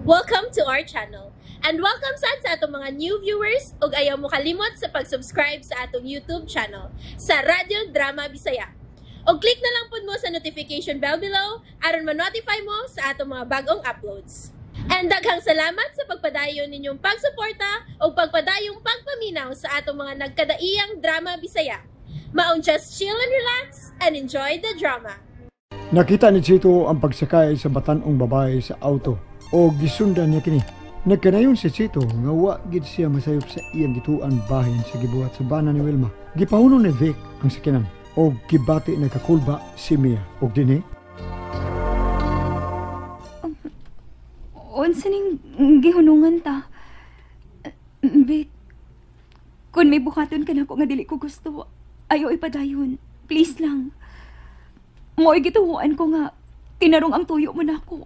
Welcome to our channel. And welcome sa atong mga new viewers ug ayaw mo kalimot sa pag-subscribe sa atong YouTube channel sa Radio Drama Bisaya. O click na lang pud mo sa notification bell below aron ma-notify mo sa atong mga bagong uploads. And daghang salamat sa pagpadayon ninyong pagsuporta o pagpadayong pagpaminaw sa atong mga nagkadaiyang Drama Bisaya. Maong just chill and relax and enjoy the drama. Nakita ni Chito ang pagsakay sa batanong babae sa auto o gisundan niya kini. Nagkanayon si Chito nga wa gid siya masayop sa iyang gituan bahin sa gibuhat sa bana ni Wilma. Gipahuno ni Vic ang sakinan o gibati nagkakulba si Mia og dinhi. Unsa ning gihunungan ta? Vic, kung may buhaton ka na ko nga dili ko gusto, ayaw ipadayon. Please lang. Mo'y gituhuan ko nga tinarong ang tuyo mo na ako.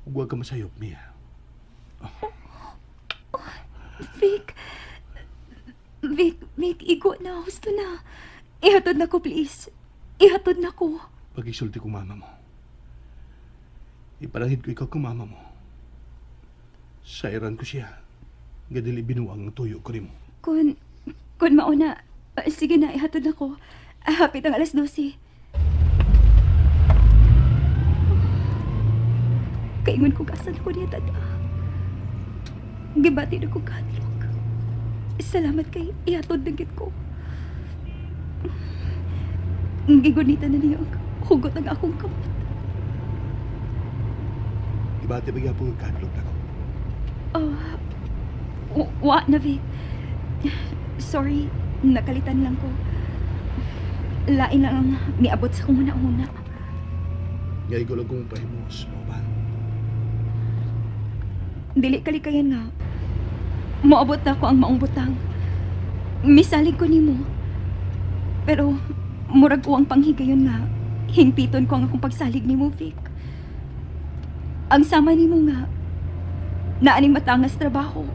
Huwag ka masayop, Mia. Vic, igo na. Gusto na. Ihatod na ko, please. Ihatod na ko. Pag-isulti ko mama mo. Ipalangid ko ikaw kung mama mo. Sairan ko siya. Gadili binuang ang tuyo ko rin mo. Kung mauna, sige na, ihatod na ko. Hapit ang 12:00. Kaingon ko kasan ko niya, tata. Gibati na ko kadlok. Salamat kay ihatod na gid ko. Gigunita na niyo hugot ang akong kamot. Ibati ba po ang kadlok na ko? Wa na, Vic. Sorry, nakalitan lang ko. Lain lang ang miabot sa kong una-una. Ngayon ko lang kung pahimos mo ba? Dili kalikayan nga. Moabot na ako ang maong butang. Misalig ko nimo. Pero murag ko ang panghigayon nga. Hingpiton ko ang akong pagsalig nimo, Vic. Ang sama nimo nga naaning matangas trabaho.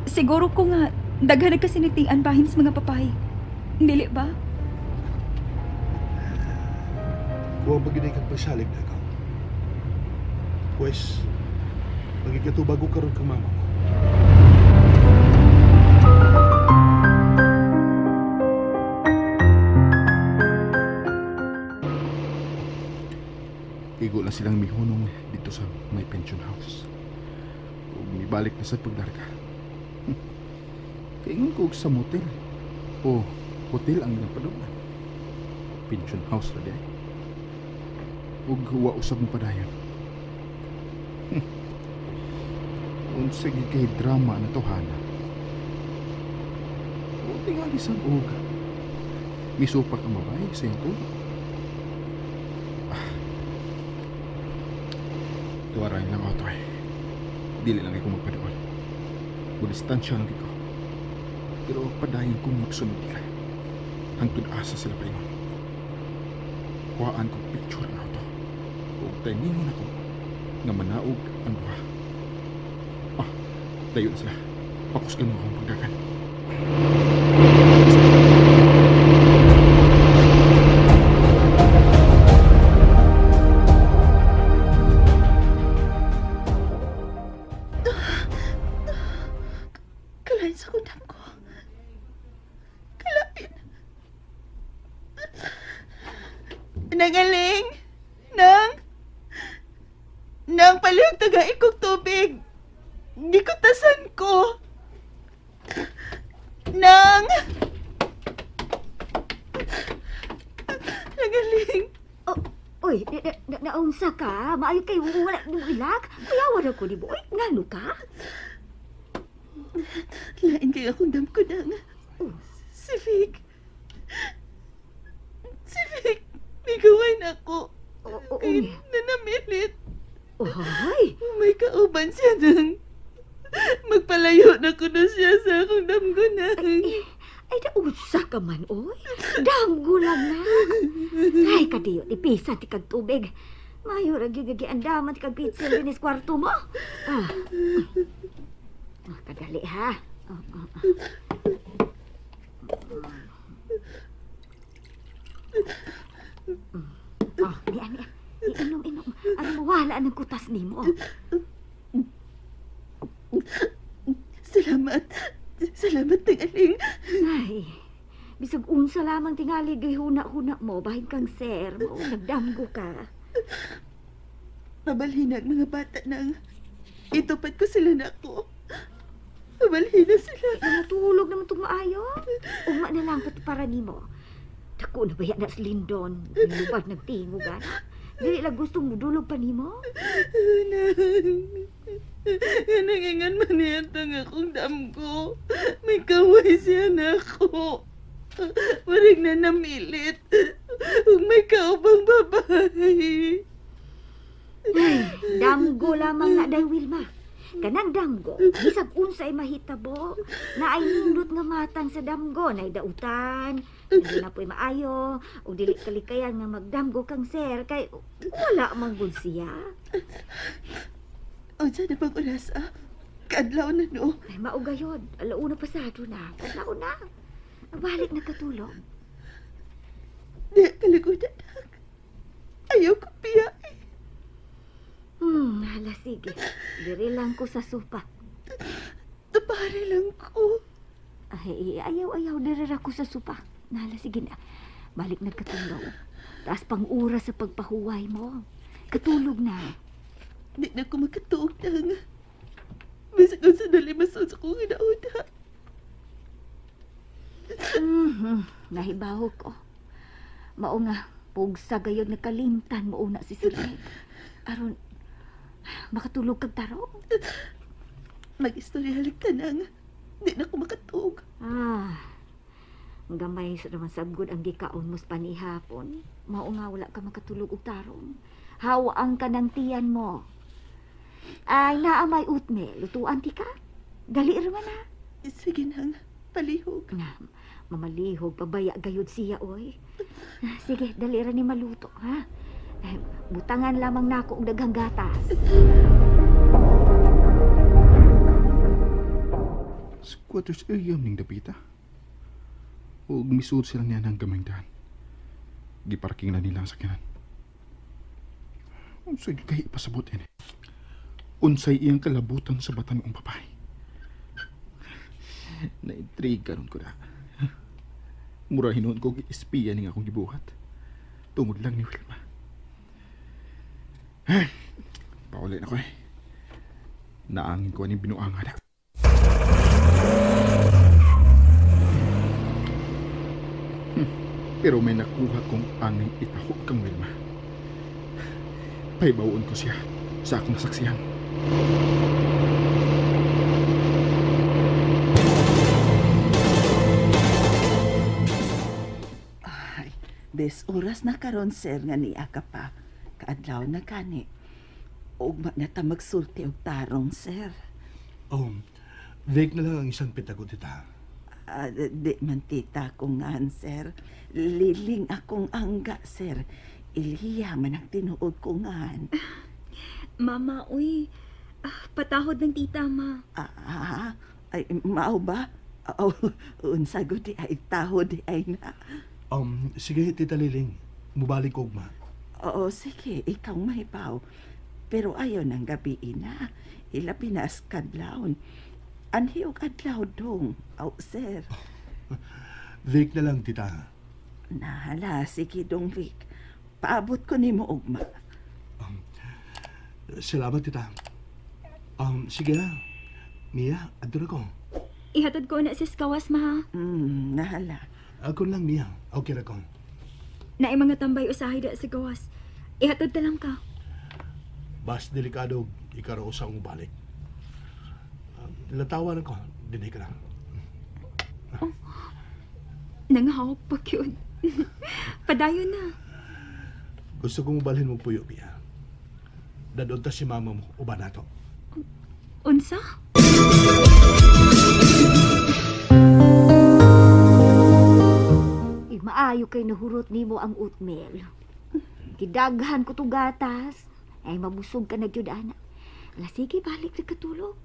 Siguro ko nga daghan kasi nagtian bahin sa mga papay. Dili ba? Huwag maginay kang pagsalig na ikaw. Pues, magigatubago ka ron kang mama mo. Igo na silang mihunong dito sa may pension house. Huwag mibalik na sa pagdarga. Kaingon ko sa motel. O hotel ang napadoman. Pension house na diay. Huwag huwa usab mo padayon. Unsa gid kay drama na tohana. O tingali sa uga. Misupak ang babae sa iyong tulo. Tuwarain lang ako to eh. Dili lang ako magpadoon. Budistansya lang ikaw. Pero padayon kong magsunod ka. Hangtod asa sila pa ingon. Kuhaan kong picture ang auto. Huwag taningon ako na manaog ang duha. Dayo na sila. Pakusgan mo akong pagdagan. Kalain sa kundang ko. Kalain. Nangaling. Nang palihog tagain kong tubig. Gikutasan ko. Nang Nagaling. Uy, naunsa ka? Maayo kay wala nang ilag? Kuyawan ako ni boy. Ngano ka? Lain kay akong damko nang. Si Vic. Bigawan ako. Kay nanamilit. Oy! May kauban siya nang. Magpalayo na ko na siya sa akong damgunan. Ay, nausa ka man, oy. Damgo lang na. Ay, kadiyo, ipisa ti kag tubig. Mayo, ragi-gagi andaman ti kag pizza linis kwarto mo. Kadali, ha? Niya. Iinom. Ano mawala ng kutas ni mo. Salamat. Salamat ng aling. Ay, bisag unsa lamang tingali gihuna-huna mo, bahin kang sir, mo nagdamgo ka. Pabalhin ang mga bata nang itupad ko sila na ako. Pabalhin na sila. Natulog naman itong maayo. Uma na lang pati para nimo. Dako na ba yan na sa Lindon? Lubad nagtingog gana. Dili lang gustong mudulog pa nimo? Nangingan man niyatang akong damgo. May kaway siya na ako. Marig na namilit. Kung may kaubang babae. Ay, damgo lamang na day Wilma. Kanang damgo, bisag unsay mahitabo, na ay nindot nga matan sa damgo, na dautan, hindi na po'y maayo, o dili kalikayan nga magdamgo kang sir, kay wala mang gud siya. O dyan na bang oras, Kadlaw na, no? Ay, maugayod, alauna pasado na, kadlaw na. Balik na katulog. Di kaligudan, ayaw ko piyain. Hala, sige. Diri lang ko sa sopa. Tupari lang ko. Ay, ayaw, diri ra ko sa sopa. Hala, sige na. Balik na katulog. Taas pang oras sa pagpahuway mo. Katulog na. Di na ko makatuog na. Bisag kung sadali masod sa kong inauda. Nahibaho ko. Mao nga, pugsa gayod nga kalimtan mo una si Sirek. Aron, makatulog kag tarong. Mag-istorya halik tanang. Di na ko makatuog. Gamay sa naman sabgod ang gikaon mo sa panihapon. Mao nga wala ka makatulog og tarong. Hawaan ka ng tiyan mo. Ay, naamay utme. Lutuan ti ka? Dali raman na. Sige nang, palihog. Mamalihog, pabaya gayod siya, oy. Sige, dali ra ni maluto, ha? Butangan lamang nako og daghang gatas. Squatters area ning dapita. O misud sila niya ng gamay daan. Giparking na nila ang sakyanan. Unsay kay pasabot ini. Unsay iyang kalabutan sa batan ng babae. Naintriga ron ko na. Murahinon ko espiya ning akong gibuhat. Tungod lang ni Wilma. Pauli na ko eh. Naangin ko aning binuanga na. Pero may nakuha kong angin itaho kang Wilma. Paibawon ko siya sa akong nasaksihan. Ay, bes oras na karon sir nga niya ka pa. Kaadlaw na kani. Ugma na ta magsulti og tarong sir. Veg na lang ang isang pitago, tita. Di man tita kung ngan sir. Liling akong angga sir. Iliya man ang tinuod ko ngan. Mama, uy. Patahod ng tita, ma. Ay, mao ba? Unsa gud di ay taho di ay na. Sige, tita Liling. Mubalik ko, ma. Oo, sige, ikaw mahibaw. Pero ayaw ng gabi na. Ilabi na as kadlawon. Anhiyog adlaw dong. Aw, sir. Veg na lang, tita. Nahala, sige dong, Vic. Paabot ko ni mo, ugma. Salamat, tita. Sige na. Mia, adto na ko. Ihatod ko na sis kawas, ma. Nahala. Ako lang, Mia. Okay na ko. Na mga tambay usahay da sa gawas. Ihatod na lang ka. Bas delikado, ikaro sa akong balik. Latawan ako. Dinay ka na. Nanghawak pa yun. Padayon na. Gusto kong ubalhin mo puyo, Mia. Dadon ta si mama mo, uban nato. Unsa? Maayo kay nahurot nimo ang oatmeal. Gidaghan ko tong gatas. Ay mabusog ka na gyud ana. Ala sige balik na katulog.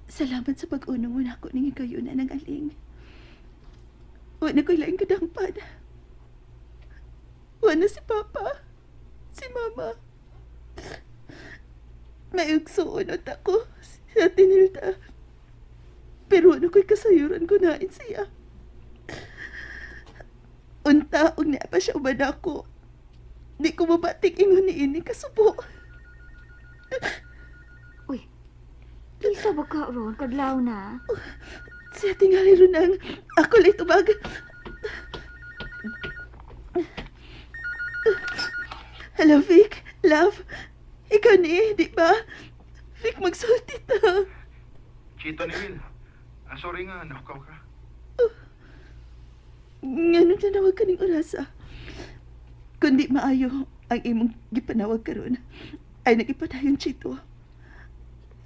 Salamat sa pag-unong mo na ako ning kayo na ng aling. Wala ko'y laing kadangpad. Wala si Papa, si Mama. May ugsuunot ako sa tinilta. Pero ano ko'y kasayuran ko nain siya. Unta, og niya pa siya ubad ako. Di ko mabatik ingon ni ini kasubo. Uy, kisa ba ka ron? Kadlaw na. Siya tingali ron ang ako lay tubag. Hello, Vic. Love. Ikaw ni, di ba? Vic, magsulti ta. Chito ni Will. Sorry nga, nahukaw ka. Nga tinawag ka ning orasa. Kundi maayo ang imong gipanawag karon ay nagipadayon Chito.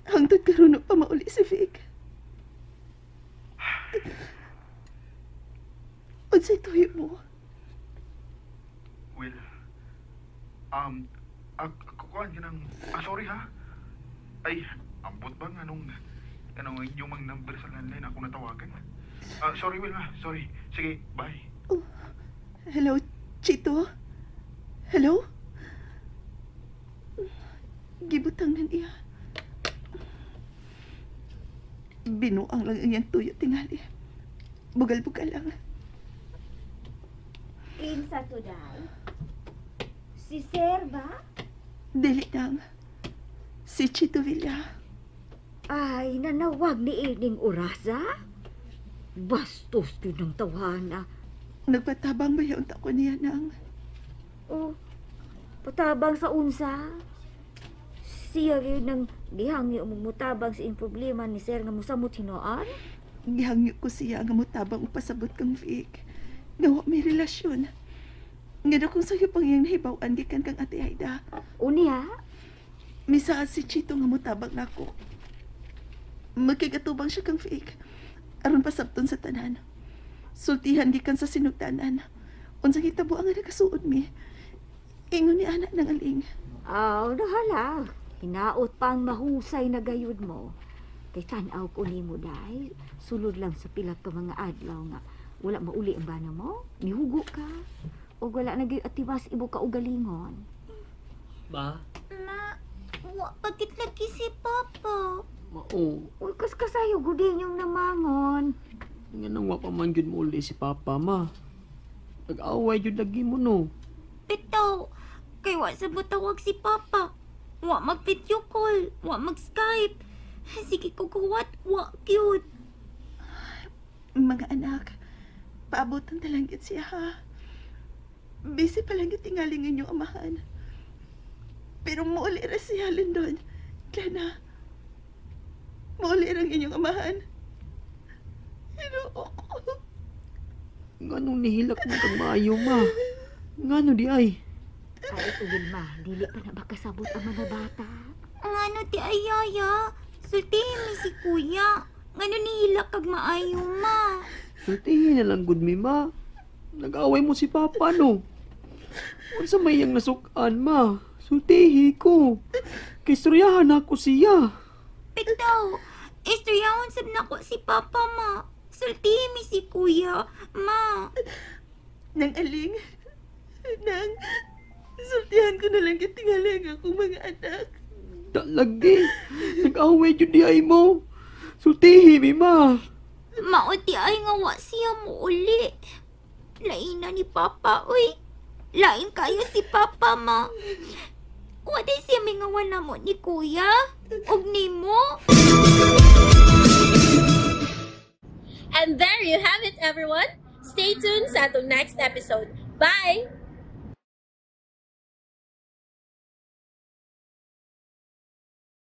Hangtod karon pa mauli si Vic. Unsay tuyo mo? Will, ako kuhan ka ng... sorry ha. Ay, ambot ba nga nung yung mga number sa landline ako natawagan? Sorry Will ha, sorry. Sige, bye. Oh, hello, Chito? Hello? Gibutang nan iya. Binuang lang iyang tuyo tingali. Bugal-bugal lang. Kinsa to, day? Si Sir ba? Dili lang. Si Chito Villa. Ay, nanawag ni ining orasa? Bastos yun ng tawana. Nagpatabang ba yung tako niya nang? Oh, patabang sa unsa? Siya yun ng gihangi umutabang sa problema ni Sir nga musamot hinoan? Gihangyo ko siya nga mutabang upasabot kang Vic. Nga wa may relasyon. Nga na kung sa'yo pang iyang nahibawan gikan kang Ate Aida. Unya? Misaad si Chito nga mutabang nako. Magkigatubang siya kang Vic. Aron pasabton sa tanan. Sultihan gikan sa sinugdanan. Unsang hitabo ang nagasuod mi. Ingon ni anak ng aling. Aw, nahala. Hinaot pang mahusay na gayud mo. Kay tanaw ko ni mo dahil sulod lang sa pila ka mga adlaw nga wala mauli ang bana mo, mihugo ka. O wala nag-atibas ibo ka ugalingon. Ba? Ma, bakit lagi si Papa? Mao. Uy, kasayo gudin yung namangon. Nga nang wa pa man jud mo uli si Papa, ma. Nag-away jud lagi mo, no? Bitaw, kay wa sa butawag si Papa. Wa mag-video call, wa mag-Skype. Sige ko kuwat, wa cute. Mga anak, paabotan na lang siya ha. Busy pa lang yung tingaling inyong amahan. Pero muuli ra siya Lindon. Klana, muuli ra inyong amahan. Hinoo ko. Nganong nihilak mo kang maayo, ma? Ngano di ay? Ay, ito Wilma, dili pa na makasabot ang mga bata. Ngano ti ayaya? Sultihin mi si kuya. Ngano nihilak kag maayo, ma? Sultihin na lang gud mi, ma. Nag-away mo si Papa, no? Unsa may yang nasukan, ma? Sultihi ko. Kay istoryahan ako siya. Bitaw, istoryahon sab nako si Papa, ma. Sultihin mi si kuya, ma. Nang aling, nang, sultihan ko na lang kitingaling akong mga anak. Talagi. Nag-away jud di ay mo. Sultihi mi, ma. Mauti ay nga wa siya mo uli. Lain na ni Papa, uy. Lain kayo si Papa, ma. Wa day siya mingawan na mo ni kuya. Og ni mo. And there you have it, everyone. Stay tuned sa atong next episode. Bye!